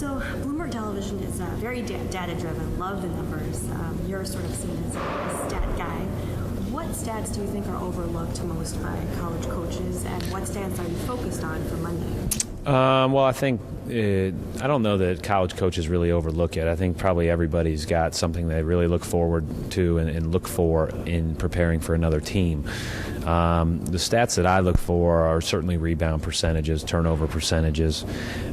So Bloomberg Television is very data-driven, love the numbers. You're sort of seen as a stat guy. What stats do you think are overlooked most by college coaches, and what stats are you focused on for Monday? Well, I think I don't know that college coaches really overlook it. I think probably everybody's got something they really look forward to and look for in preparing for another team. The stats that I look for are certainly rebound percentages, turnover percentages,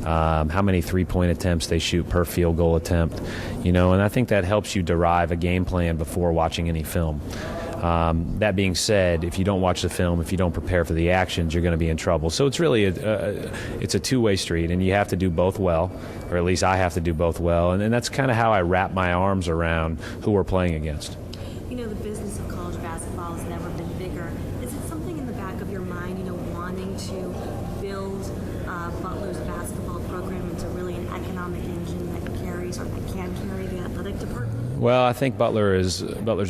how many three-point attempts they shoot per field goal attempt, and I think that helps you derive a game plan before watching any film. That being said, if you don't watch the film, if you don't prepare for the actions, you're going to be in trouble. So it's really it's a two-way street, and you have to do both well, or at least I have to do both well, and that's kind of how I wrap my arms around who we're playing against. The business of college basketball has never been bigger. Is it something in the back of your mind, wanting to build Butler's basketball program into really an economic engine that carries or that can carry the athletic department? Well, I think Butler's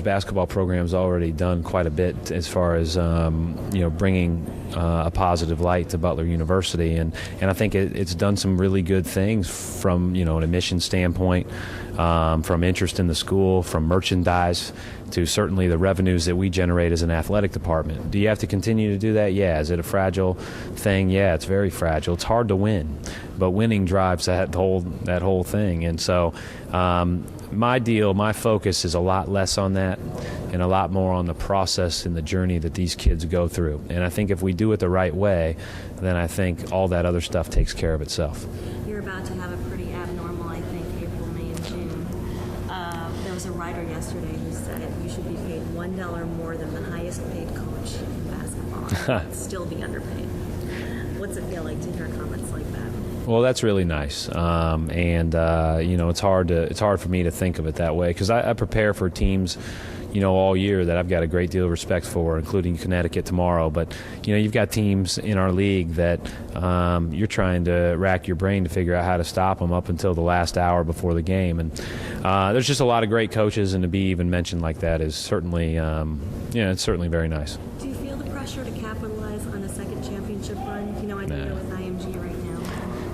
basketball program has already done quite a bit as far as bringing a positive light to Butler University, and I think it's done some really good things from an admission standpoint, from interest in the school, from merchandise to certainly the revenues that we generate as an athletic department. Do you have to continue to do that? Yeah. Is it a fragile thing? Yeah, it's very fragile. It's hard to win, but winning drives that whole thing, and so. My focus is a lot less on that and a lot more on the process and the journey that these kids go through. And I think if we do it the right way, then I think all that other stuff takes care of itself. You're about to have a pretty abnormal, I think, April, May, and June. There was a writer yesterday who said you should be paid $1 more than the highest paid coach in basketball and still be underpaid. What's it feel like to hear comments like that? Well, that's really nice, it's hard for me to think of it that way because I prepare for teams, all year that I've got a great deal of respect for, including Connecticut tomorrow. But you've got teams in our league that you're trying to rack your brain to figure out how to stop them up until the last hour before the game, and there's just a lot of great coaches, and to be even mentioned like that is certainly, it's certainly very nice. Do you feel the pressure to capitalize on a second championship run? I know you're with IMG right now.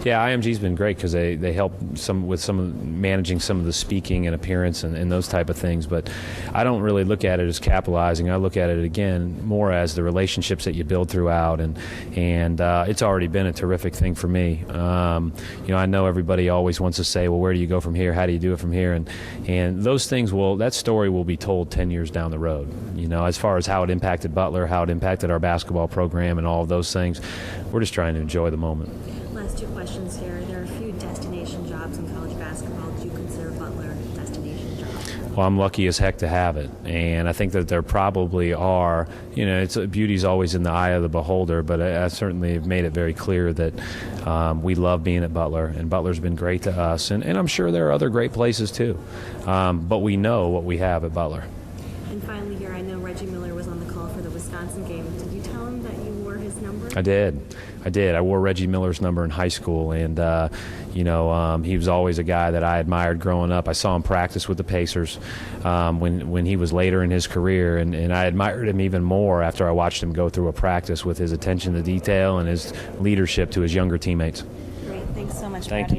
Yeah, IMG's been great because they help with managing some of the speaking and appearance and those type of things. But I don't really look at it as capitalizing. I look at it again more as the relationships that you build throughout, and it's already been a terrific thing for me. I know everybody always wants to say, well, where do you go from here? How do you do it from here? And those things that story will be told 10 years down the road. As far as how it impacted Butler, how it impacted our basketball program, and all of those things, we're just trying to enjoy the moment. Last two questions here. There are a few destination jobs in college basketball. Do you consider Butler a destination job? Well, I'm lucky as heck to have it, and I think that there probably are. Beauty's always in the eye of the beholder, but I certainly have made it very clear that we love being at Butler, and Butler's been great to us, and I'm sure there are other great places too, but we know what we have at Butler. And finally here, I know Reggie Miller was on the call for the Wisconsin game. Did you tell him that you wore his number? I did. I wore Reggie Miller's number in high school, and he was always a guy that I admired growing up. I saw him practice with the Pacers when he was later in his career, and I admired him even more after I watched him go through a practice with his attention to detail and his leadership to his younger teammates. Great. Thanks so much, Thank Brad. you.